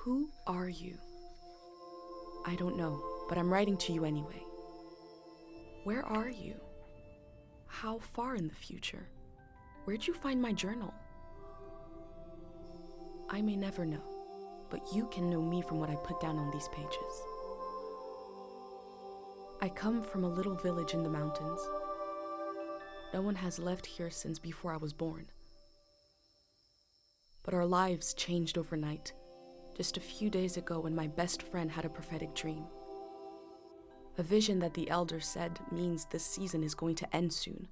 Who are you? I don't know, but I'm writing to you anyway. Where are you? How far in the future? Where'd you find my journal? I may never know, but you can know me from what I put down on these pages. I come from a little village in the mountains. No one has left here since before I was born. But our lives changed overnight, just a few days ago when my best friend had a prophetic dream. A vision that the elder said means this season is going to end soon.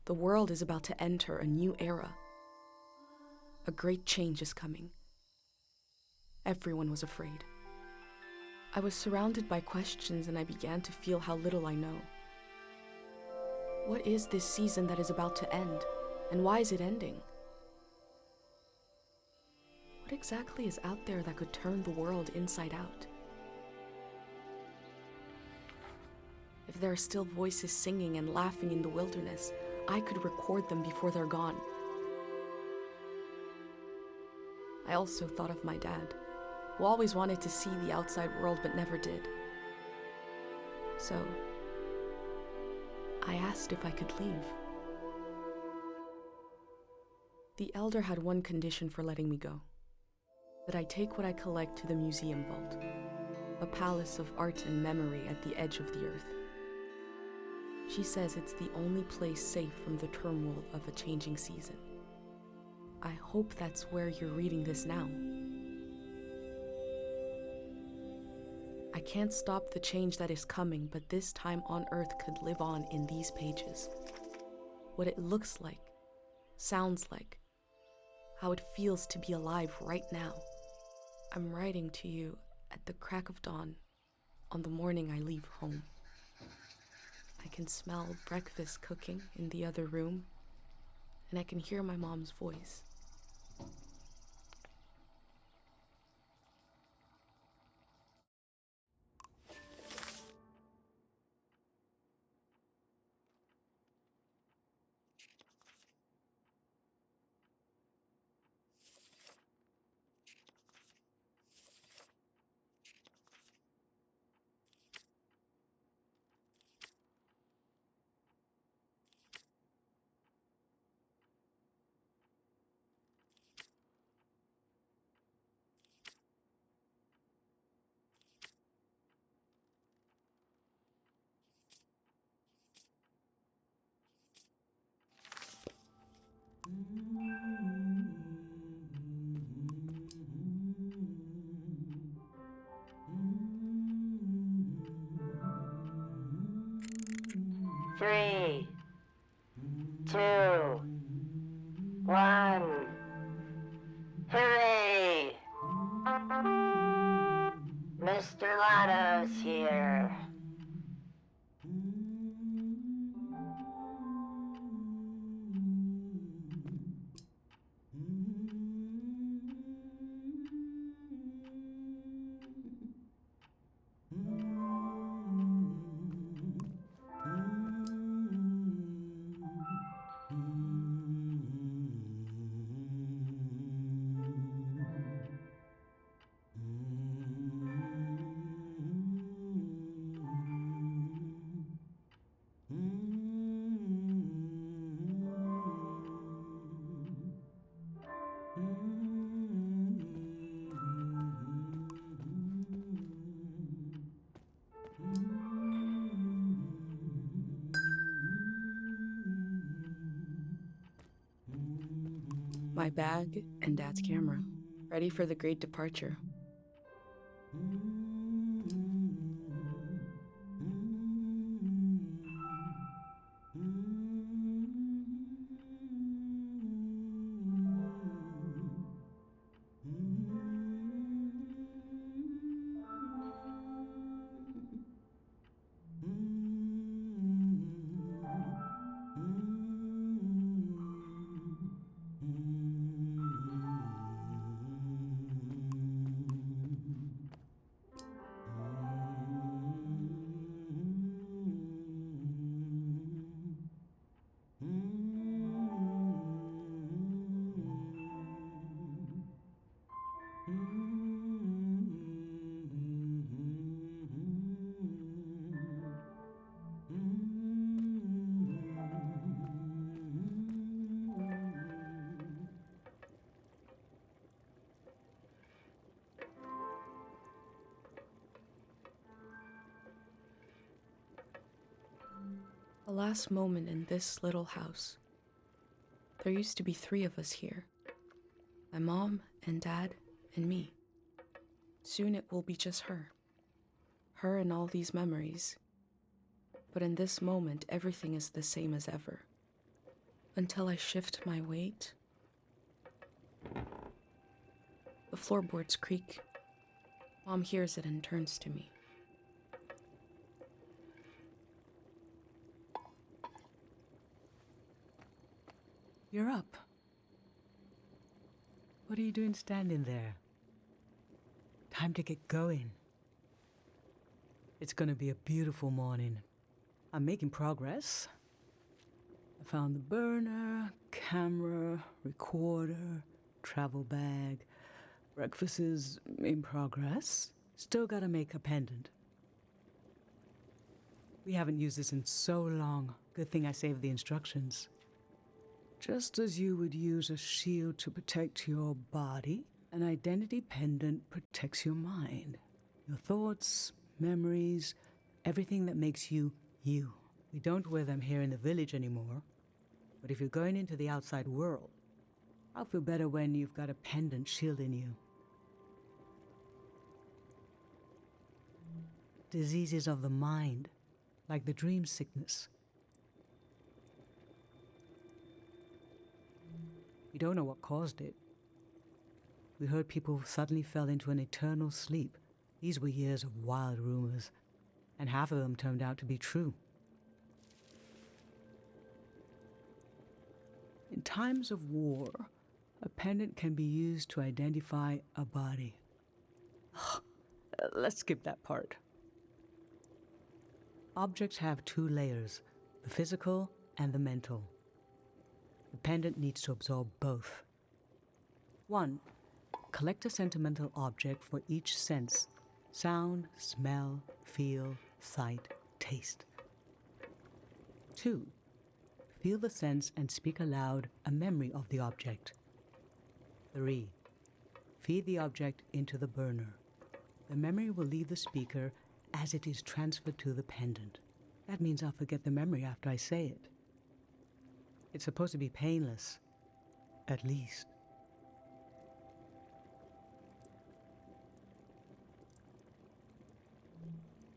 The world is about to enter a new era. A great change is coming. Everyone was afraid. I was surrounded by questions and I began to feel how little I know. What is this season that is about to end, and why is it ending? What exactly is out there that could turn the world inside out? If there are still voices singing and laughing in the wilderness, I could record them before they're gone. I also thought of my dad, who always wanted to see the outside world but never did. So, I asked if I could leave. The elder had one condition for letting me go: that I take what I collect to the museum vault, a palace of art and memory at the edge of the earth. She says it's the only place safe from the turmoil of a changing season. I hope that's where you're reading this now. I can't stop the change that is coming, but this time on Earth could live on in these pages. What it looks like, sounds like, how it feels to be alive right now. I'm writing to you at the crack of dawn on the morning I leave home. I can smell breakfast cooking in the other room, and I can hear my mom's voice. Three, two, one. Hooray! Mr. Lotto's here. My bag and Dad's camera, ready for the great departure. last moment in this little house. There used to be 3 of us here. My mom and dad and me. Soon it will be just her. Her and all these memories. But in this moment, everything is the same as ever. Until I shift my weight. The floorboards creak. Mom hears it and turns to me. You're up. What are you doing standing there? Time to get going. It's gonna be a beautiful morning. I'm making progress. I found the burner, camera, recorder, travel bag. Breakfast is in progress. Still gotta make a pendant. We haven't used this in so long. Good thing I saved the instructions. Just as you would use a shield to protect your body, an identity pendant protects your mind. Your thoughts, memories, everything that makes you, you. We don't wear them here in the village anymore. But if you're going into the outside world, I'll feel better when you've got a pendant shielding you. Diseases of the mind, like the dream sickness. We don't know what caused it. We heard people suddenly fell into an eternal sleep. These were years of wild rumors, and half of them turned out to be true. In times of war, a pendant can be used to identify a body. Let's skip that part. Objects have 2 layers, the physical and the mental. The pendant needs to absorb both. 1. Collect a sentimental object for each sense: sound, smell, feel, sight, taste. 2. Feel the sense and speak aloud a memory of the object. 3. Feed the object into the burner. The memory will leave the speaker as it is transferred to the pendant. That means I'll forget the memory after I say it. It's supposed to be painless, at least.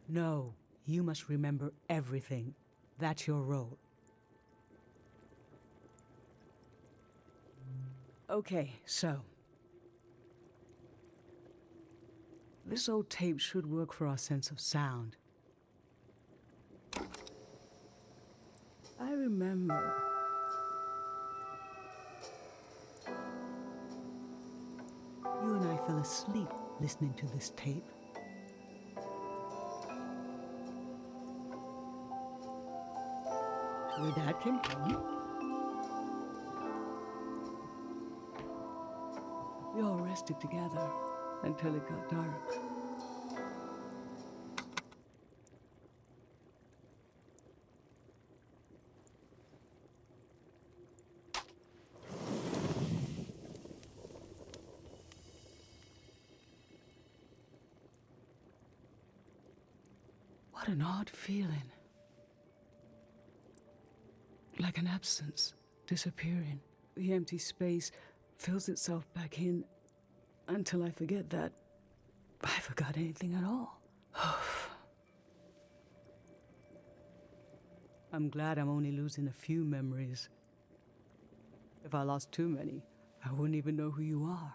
No, you must remember everything. That's your role. Okay, so. This old tape should work for our sense of sound. I remember. You and I fell asleep listening to this tape. Where Dad came from. We all rested together until it got dark. What an odd feeling. Like an absence, disappearing. The empty space fills itself back in until I forget that I forgot anything at all. I'm glad I'm only losing a few memories. If I lost too many, I wouldn't even know who you are.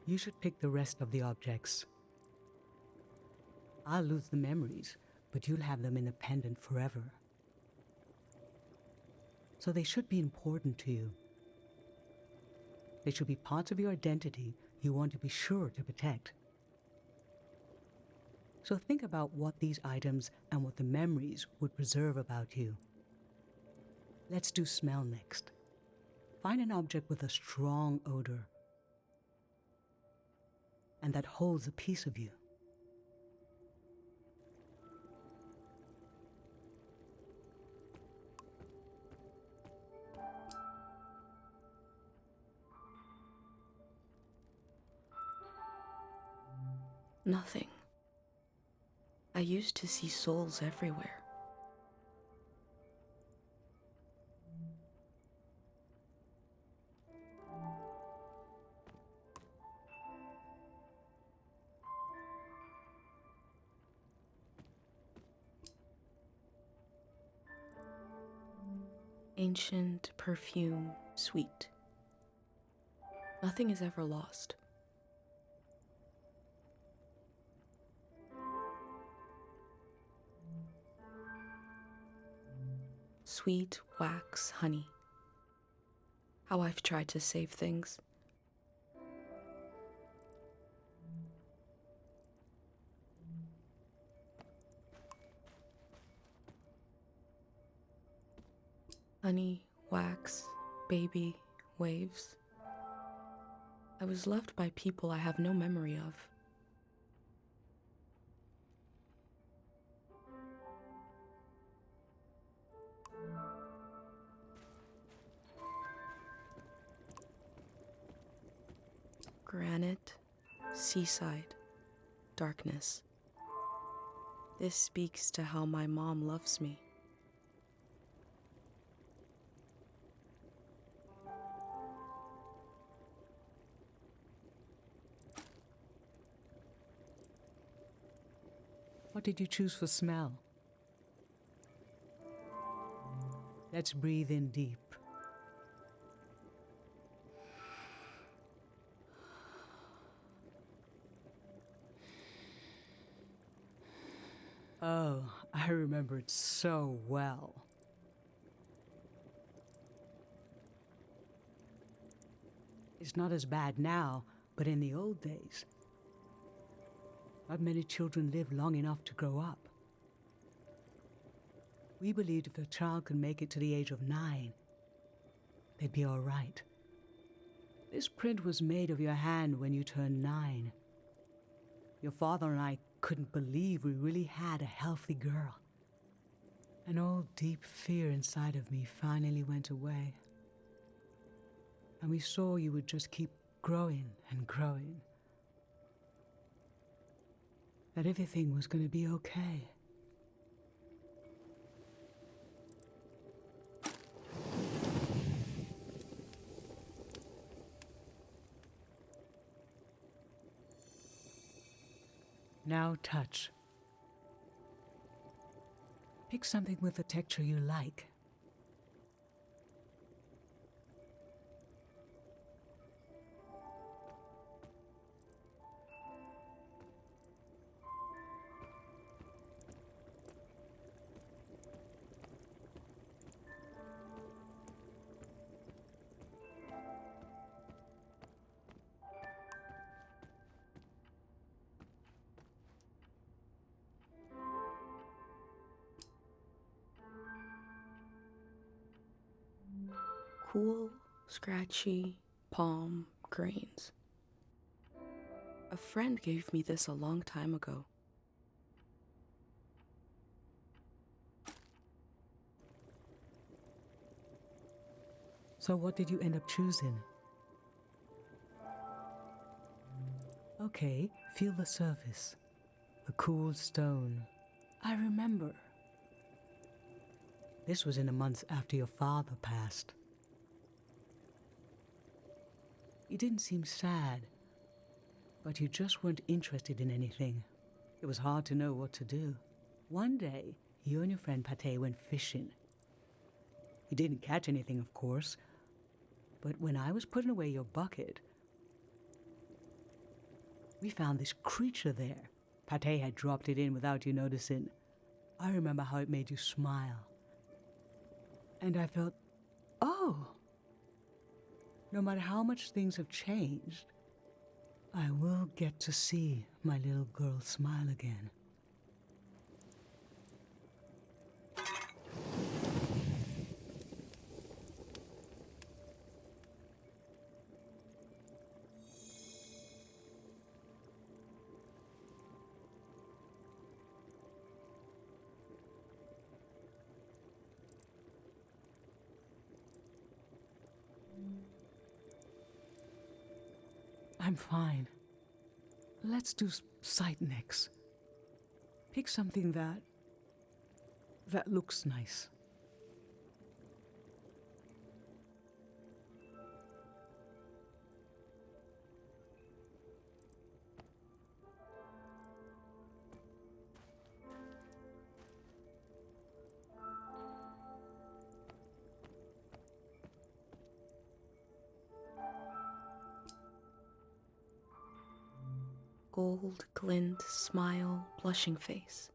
You should pick the rest of the objects. I'll lose the memories, but you'll have them in a pendant forever. So they should be important to you. They should be parts of your identity you want to be sure to protect. So think about what these items and what the memories would preserve about you. Let's do smell next. Find an object with a strong odor and that holds a piece of you. Nothing. I used to see souls everywhere. Ancient perfume, sweet. Nothing is ever lost. Sweet wax, honey. How I've tried to save things. Honey, wax, baby, waves. I was loved by people I have no memory of. Granite, seaside, darkness. This speaks to how my mom loves me. What did you choose for smell? Let's breathe in deep. Oh, I remember it so well. It's not as bad now, but in the old days, not many children lived long enough to grow up. We believed if a child could make it to the age of 9, they'd be all right. This print was made of your hand when you turned 9. Your father and I couldn't believe we really had a healthy girl. An old deep fear inside of me finally went away. And we saw you would just keep growing and growing. That everything was going to be okay. Now touch. Pick something with a texture you like. Cool, scratchy, palm grains. A friend gave me this a long time ago. So what did you end up choosing? Okay, feel the surface. A cool stone. I remember. This was in the months after your father passed. You didn't seem sad, but you just weren't interested in anything. It was hard to know what to do. One day, you and your friend Pate went fishing. You didn't catch anything, of course, but when I was putting away your bucket, we found this creature there. Pate had dropped it in without you noticing. I remember how it made you smile. And I felt, oh, no matter how much things have changed, I will get to see my little girl smile again. I'm fine. Let's do sight next. Pick something that looks nice. Gold, glint, smile, blushing face.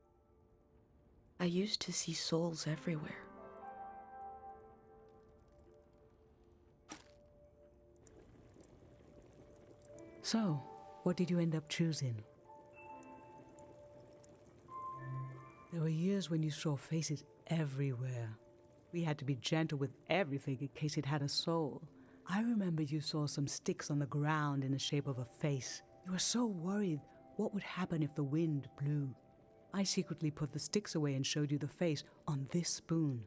I used to see souls everywhere. So, what did you end up choosing? There were years when you saw faces everywhere. We had to be gentle with everything in case it had a soul. I remember you saw some sticks on the ground in the shape of a face. You were so worried what would happen if the wind blew. I secretly put the sticks away and showed you the face on this spoon.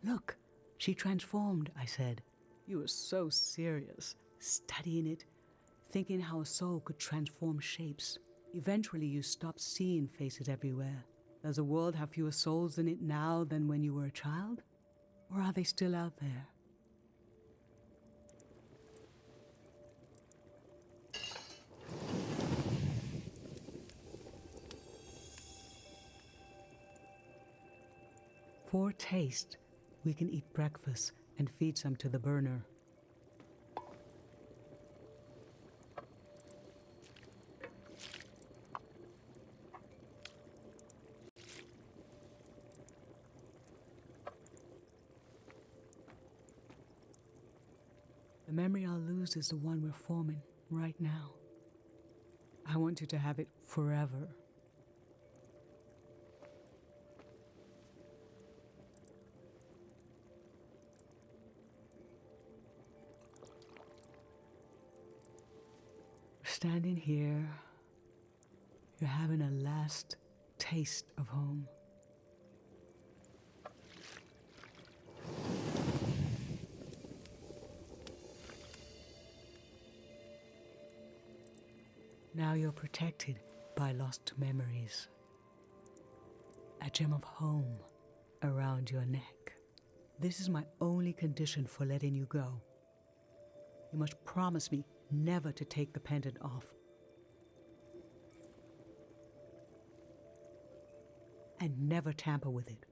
Look, she transformed, I said. You were so serious, studying it, thinking how a soul could transform shapes. Eventually you stopped seeing faces everywhere. Does the world have fewer souls in it now than when you were a child? Or are they still out there? For taste, we can eat breakfast and feed some to the burner. The memory I'll lose is the one we're forming right now. I want you to have it forever. Standing here, you're having a last taste of home. Now you're protected by lost memories. A gem of home around your neck. This is my only condition for letting you go. You must promise me never to take the pendant off. And never tamper with it.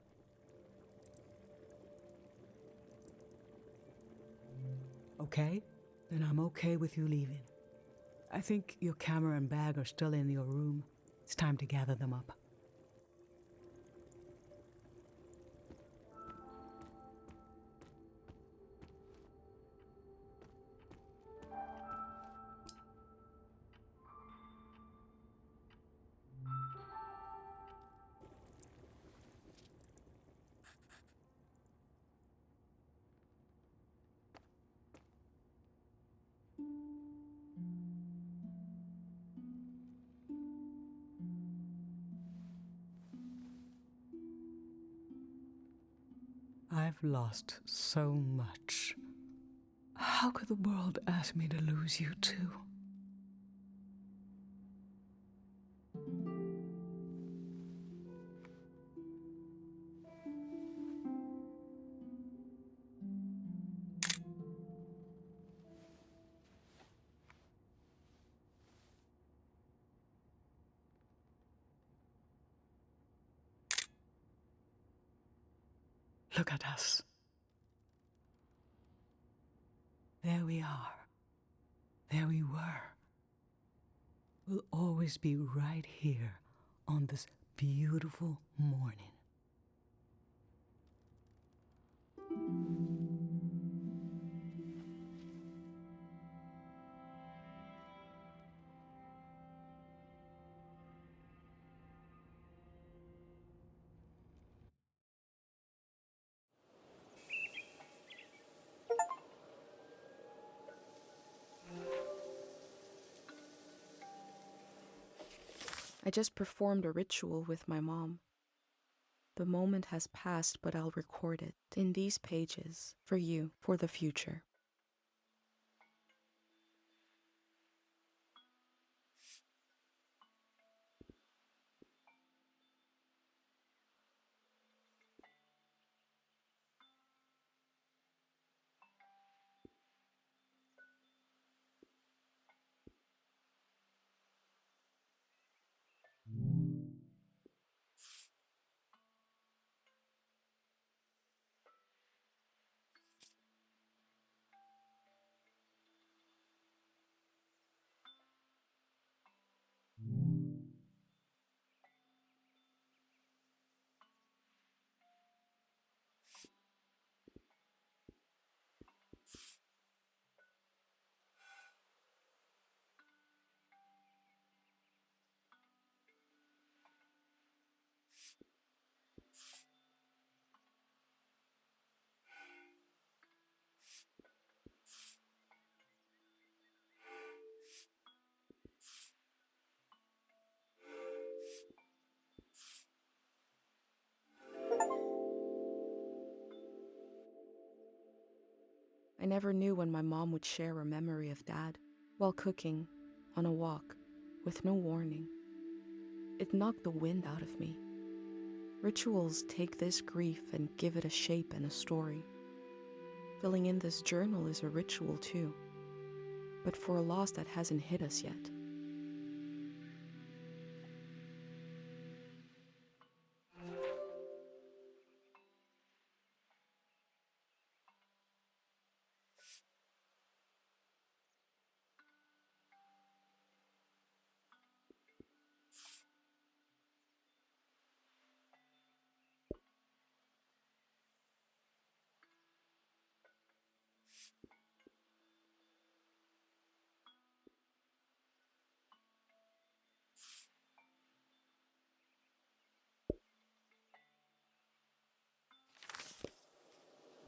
Okay? Then I'm okay with you leaving. I think your camera and bag are still in your room. It's time to gather them up. I've lost so much. How could the world ask me to lose you too? Look at us. There we are. There we were. We'll always be right here on this beautiful morning. I just performed a ritual with my mom. The moment has passed, but I'll record it in these pages for you, for the future. I never knew when my mom would share a memory of Dad, while cooking, on a walk, with no warning. It knocked the wind out of me. Rituals take this grief and give it a shape and a story. Filling in this journal is a ritual too, but for a loss that hasn't hit us yet.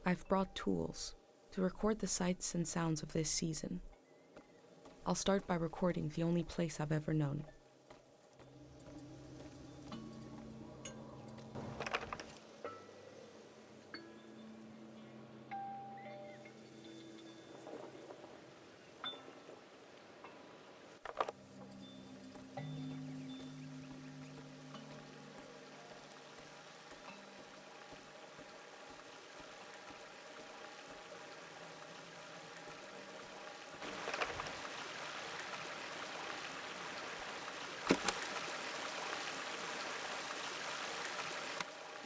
I've brought tools to record the sights and sounds of this season. I'll start by recording the only place I've ever known.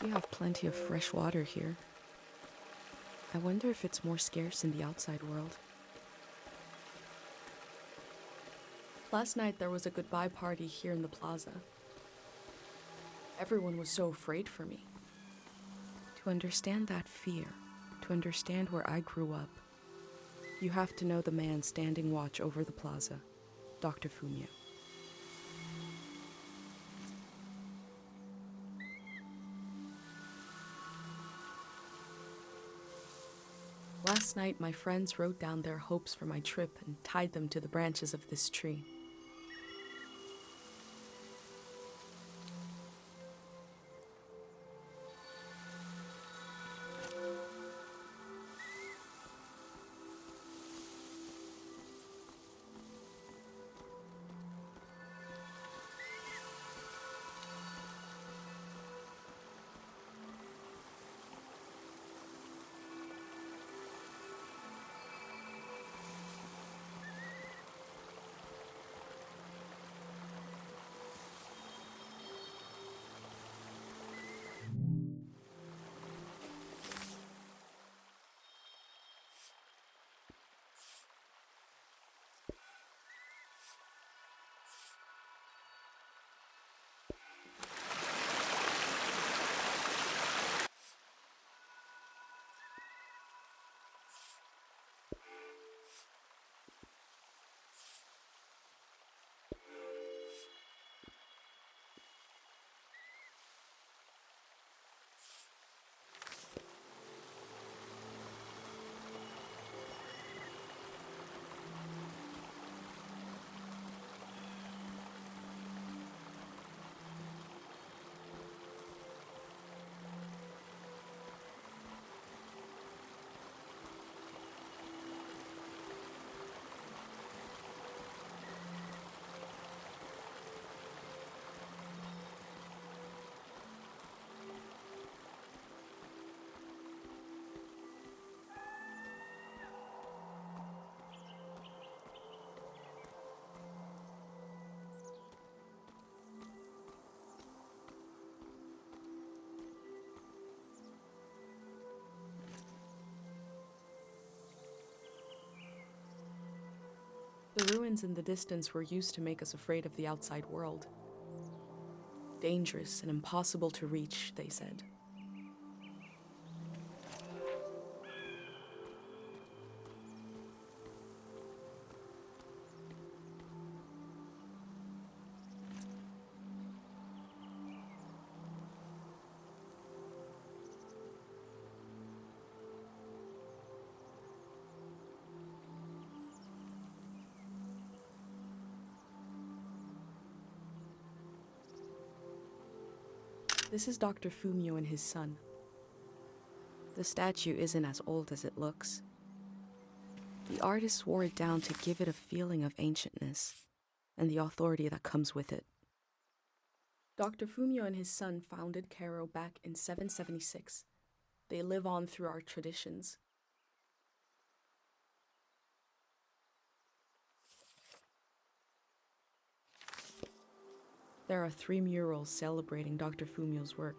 We have plenty of fresh water here. I wonder if it's more scarce in the outside world. Last night there was a goodbye party here in the plaza. Everyone was so afraid for me. To understand that fear, to understand where I grew up, you have to know the man standing watch over the plaza, Dr. Fumio. Last night, my friends wrote down their hopes for my trip and tied them to the branches of this tree. The ruins in the distance were used to make us afraid of the outside world. Dangerous and impossible to reach, they said. This is Dr. Fumio and his son. The statue isn't as old as it looks. The artist wore it down to give it a feeling of ancientness and the authority that comes with it. Dr. Fumio and his son founded Cairo back in 776. They live on through our traditions. There are 3 murals celebrating Dr. Fumio's work.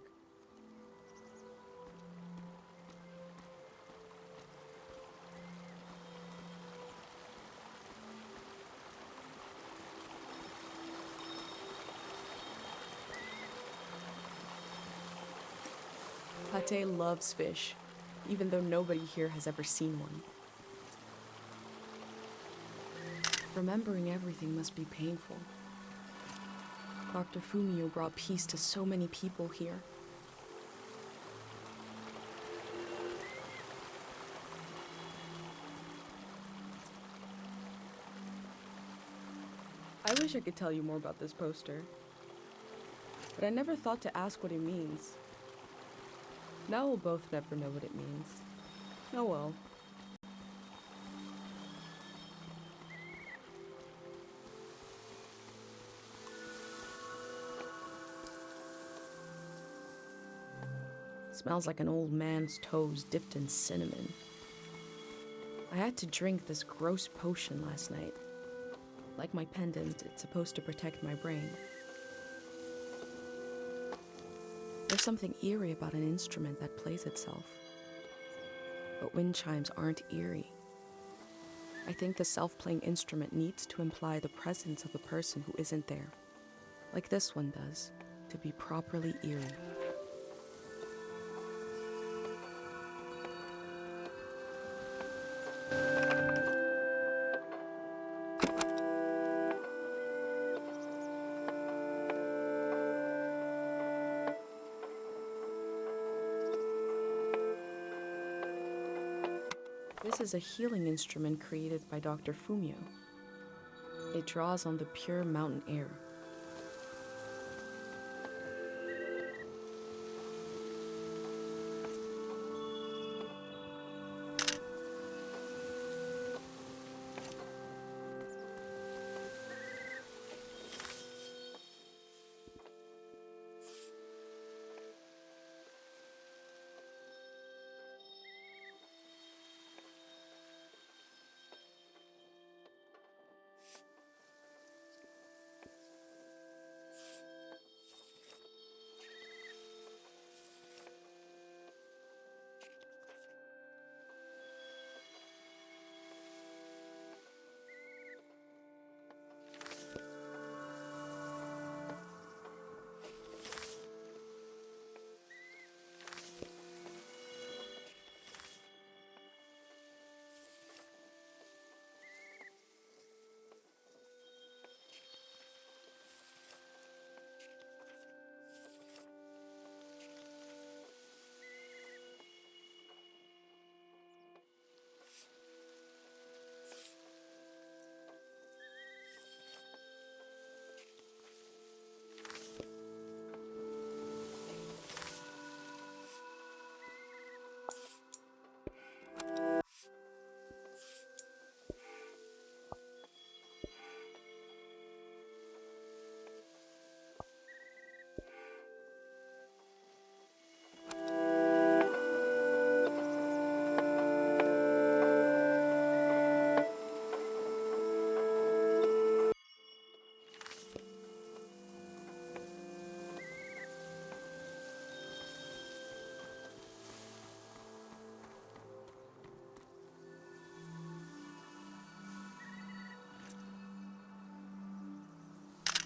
Pate loves fish, even though nobody here has ever seen one. Remembering everything must be painful. Dr. Fumio brought peace to so many people here. I wish I could tell you more about this poster, but I never thought to ask what it means. Now we'll both never know what it means. Oh well. Smells like an old man's toes dipped in cinnamon. I had to drink this gross potion last night. Like my pendant, it's supposed to protect my brain. There's something eerie about an instrument that plays itself. But wind chimes aren't eerie. I think the self-playing instrument needs to imply the presence of a person who isn't there, like this one does, to be properly eerie. This is a healing instrument created by Dr. Fumio. It draws on the pure mountain air.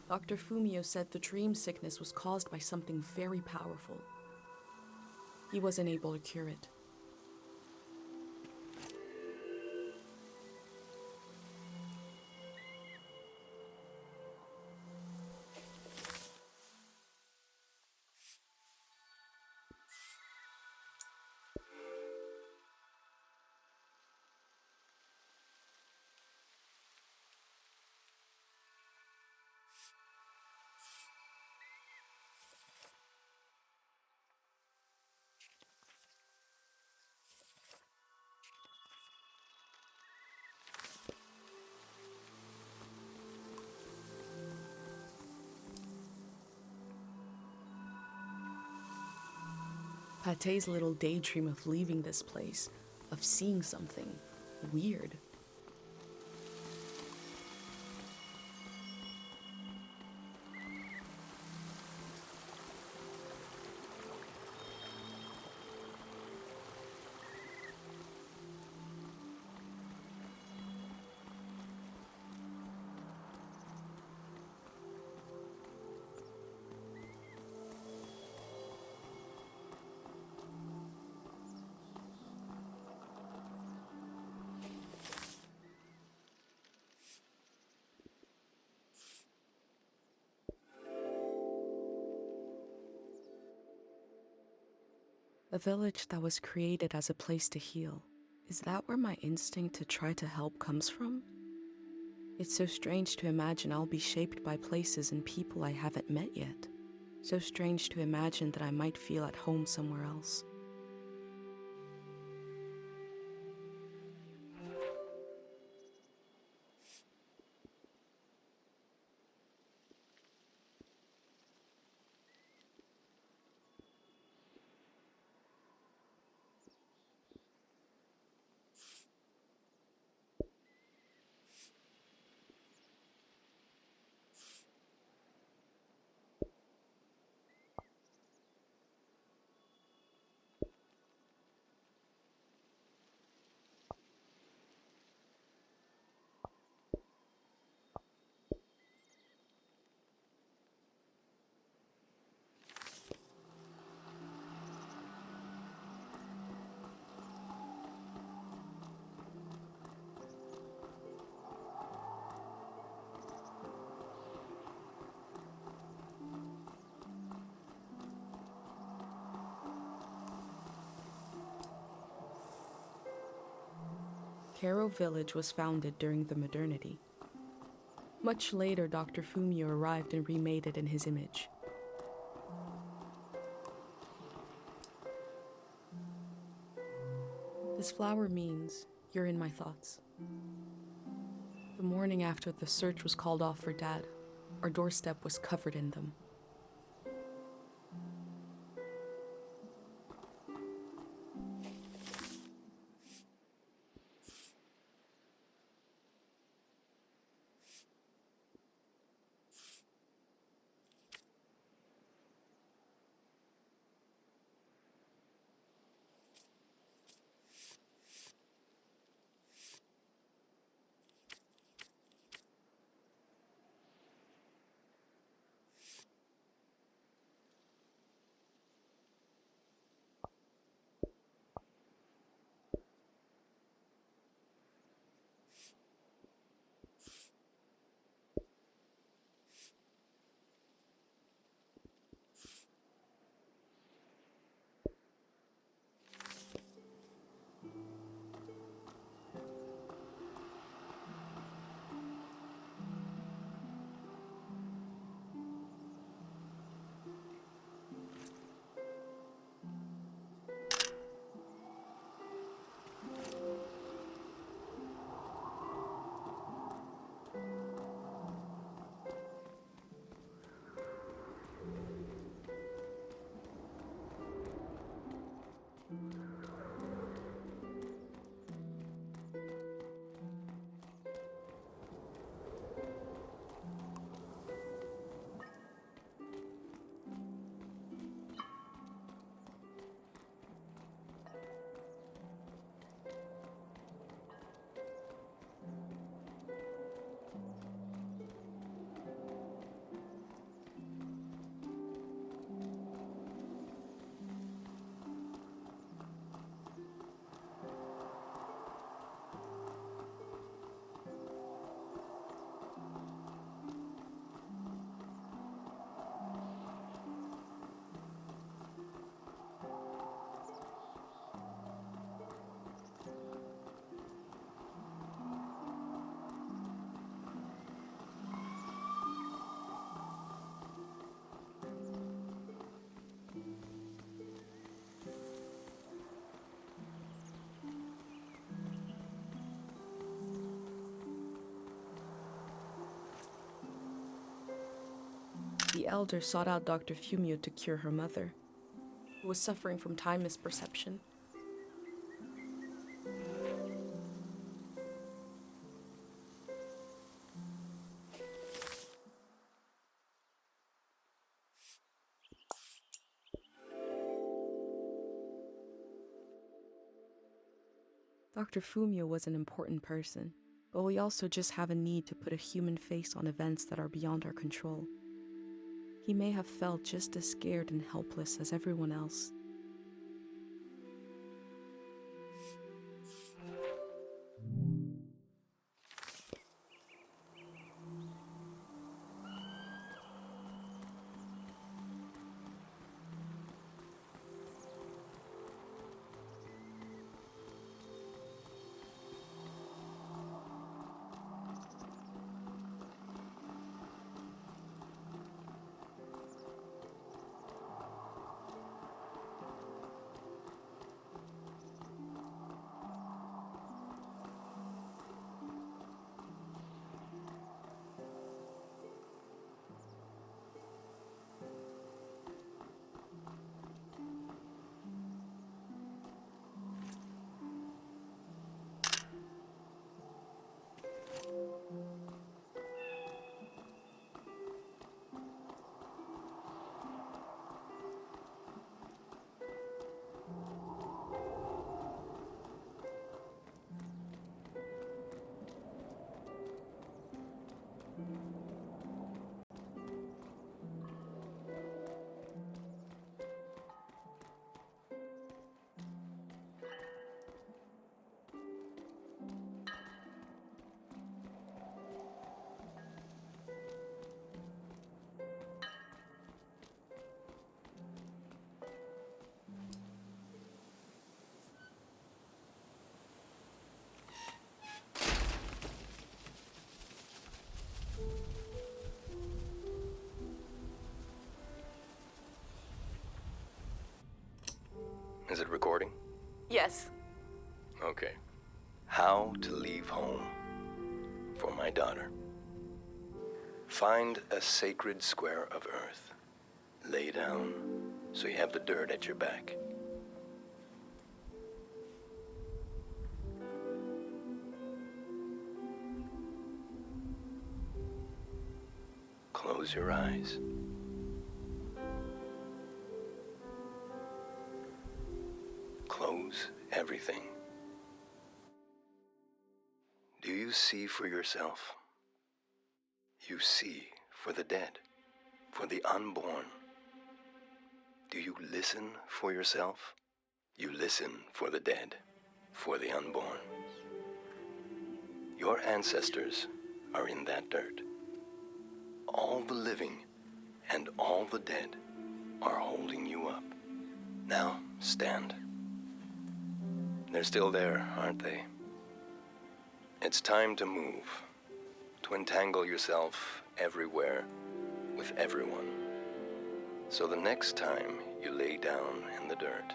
Dr. Fumio said the dream sickness was caused by something very powerful. He wasn't able to cure it. Pate's little daydream of leaving this place, of seeing something weird. A village that was created as a place to heal. Is that where my instinct to try to help comes from? It's so strange to imagine I'll be shaped by places and people I haven't met yet. So strange to imagine that I might feel at home somewhere else. Caro Village was founded during the modernity. Much later, Dr. Fumio arrived and remade it in his image. This flower means you're in my thoughts. The morning after the search was called off for Dad, our doorstep was covered in them. The elder sought out Dr. Fumio to cure her mother. who was suffering from time misperception. Dr. Fumio was an important person, but we also just have a need to put a human face on events that are beyond our control. He may have felt just as scared and helpless as everyone else. Is it recording? Yes. Okay. How to leave home for my daughter. Find a sacred square of earth. Lay down so you have the dirt at your back. Close your eyes. Close everything. Do you see for yourself? You see for the dead, for the unborn. Do you listen for yourself? You listen for the dead, for the unborn. Your ancestors are in that dirt. All the living and all the dead are holding you up. Now, stand. They're still there, aren't they? It's time to move, to entangle yourself everywhere with everyone. So the next time you lay down in the dirt,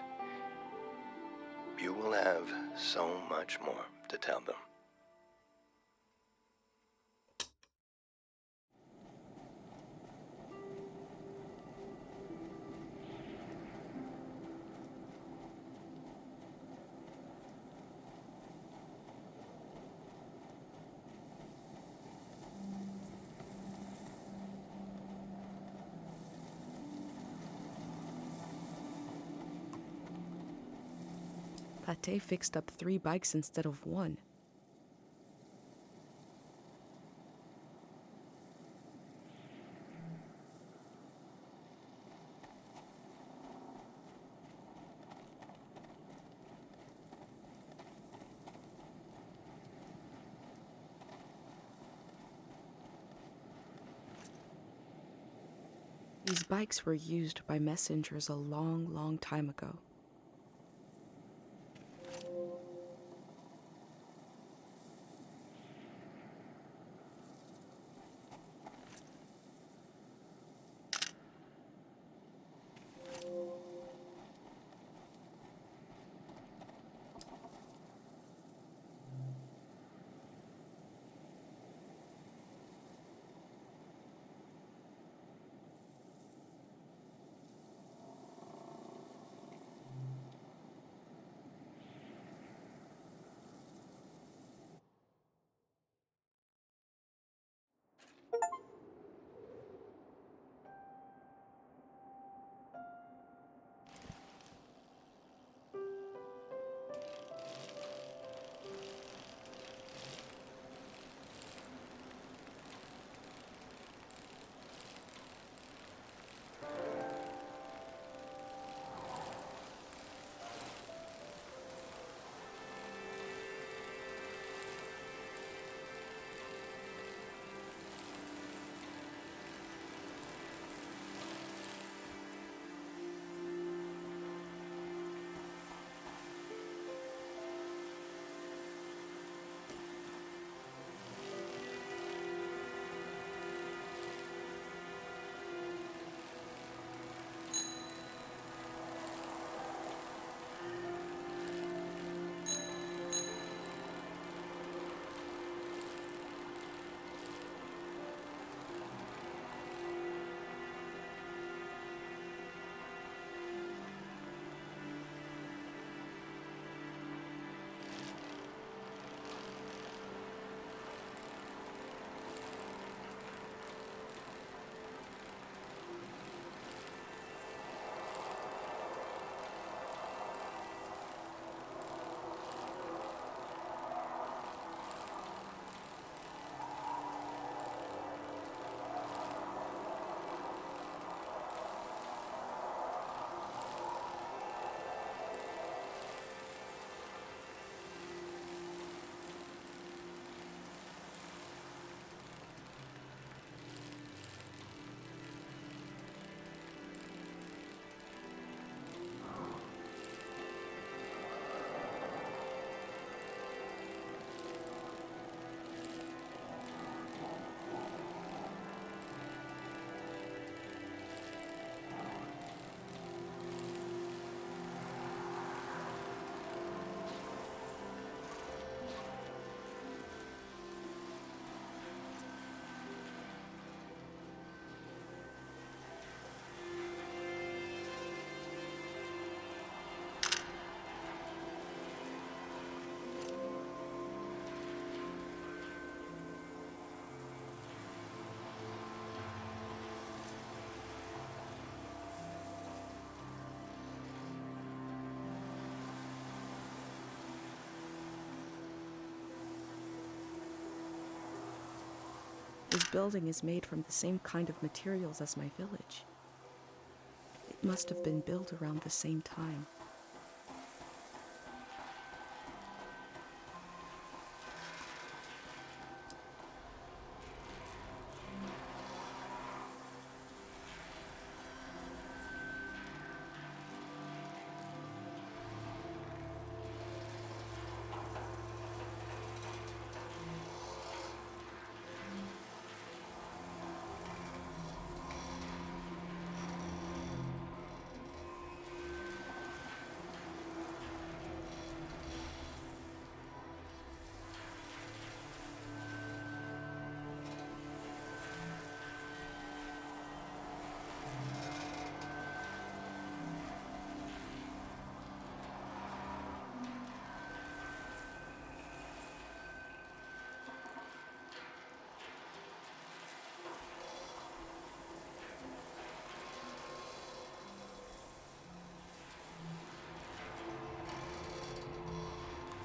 you will have so much more to tell them. Pate fixed up 3 bikes instead of 1. These bikes were used by messengers a long, long time ago. building is made from the same kind of materials as my village. It must have been built around the same time.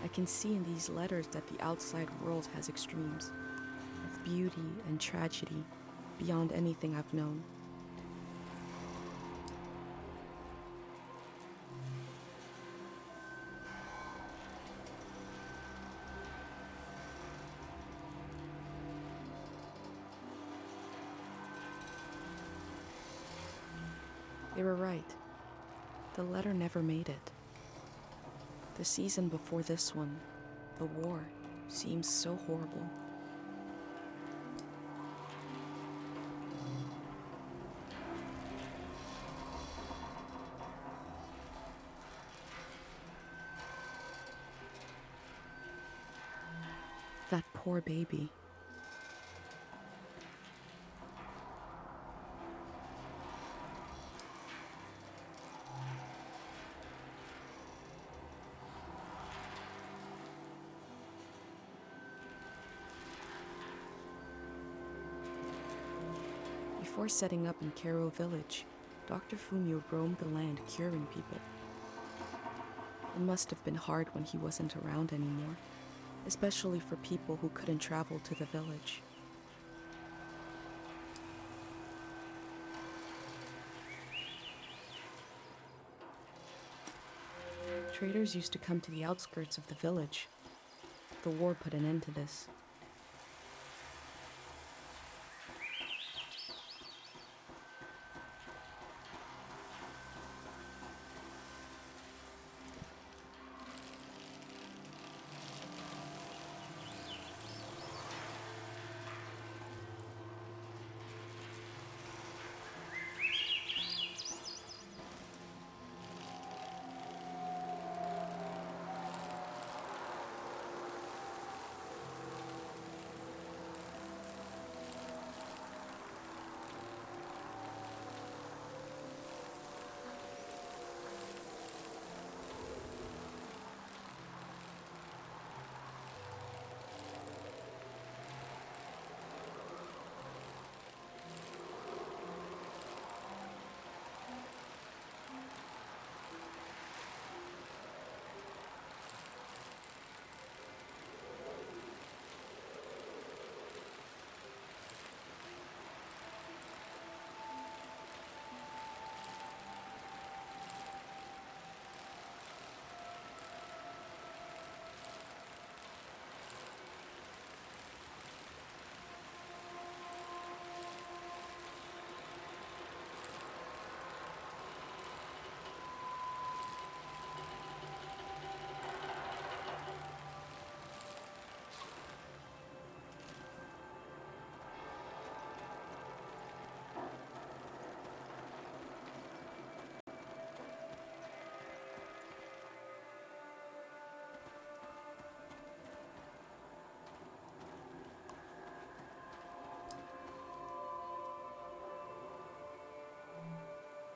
I can see in these letters that the outside world has extremes of beauty and tragedy beyond anything I've known. They were right. The letter never made it. The season before this one, the war, seems so horrible. That poor baby. Before setting up in Kero village, Dr. Fumio roamed the land curing people. It must have been hard when he wasn't around anymore, especially for people who couldn't travel to the village. Traders used to come to the outskirts of the village. The war put an end to this.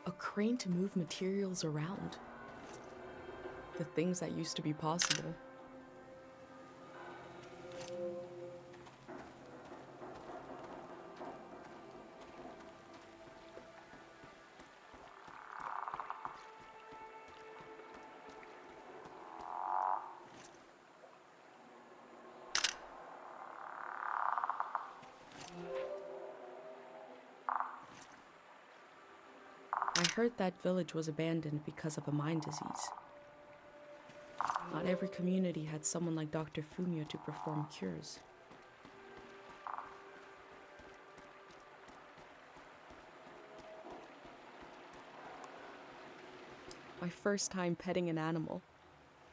A crane to move materials around. The things that used to be possible. I heard that village was abandoned because of a mind disease. Not every community had someone like Dr. Fumio to perform cures. My first time petting an animal.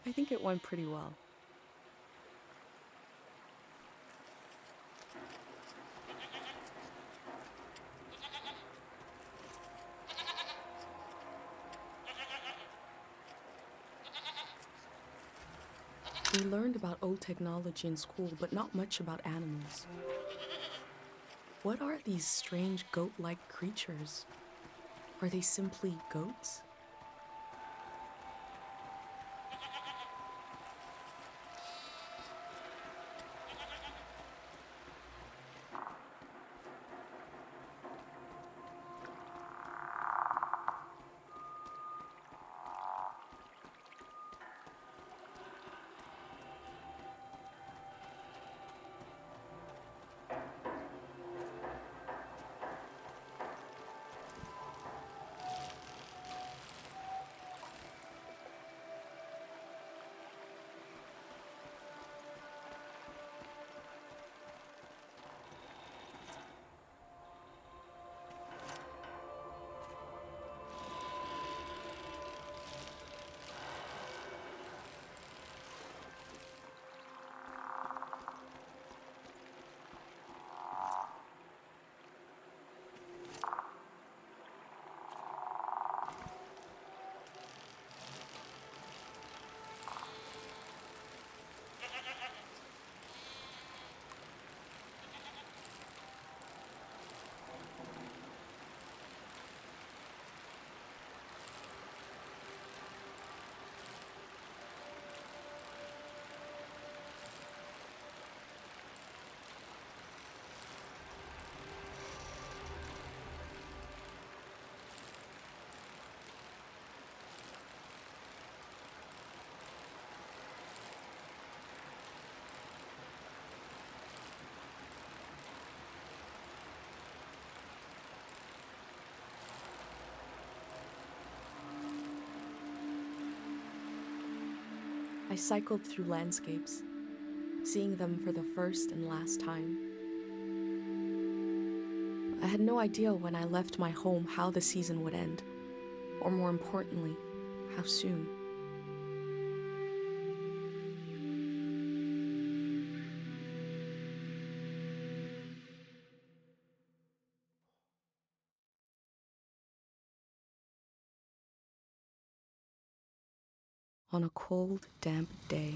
I think it went pretty well. We learned about old technology in school, but not much about animals. What are these strange goat-like creatures? Are they simply goats? I cycled through landscapes, seeing them for the first and last time. I had no idea when I left my home how the season would end, or more importantly, how soon. On a cold, damp day,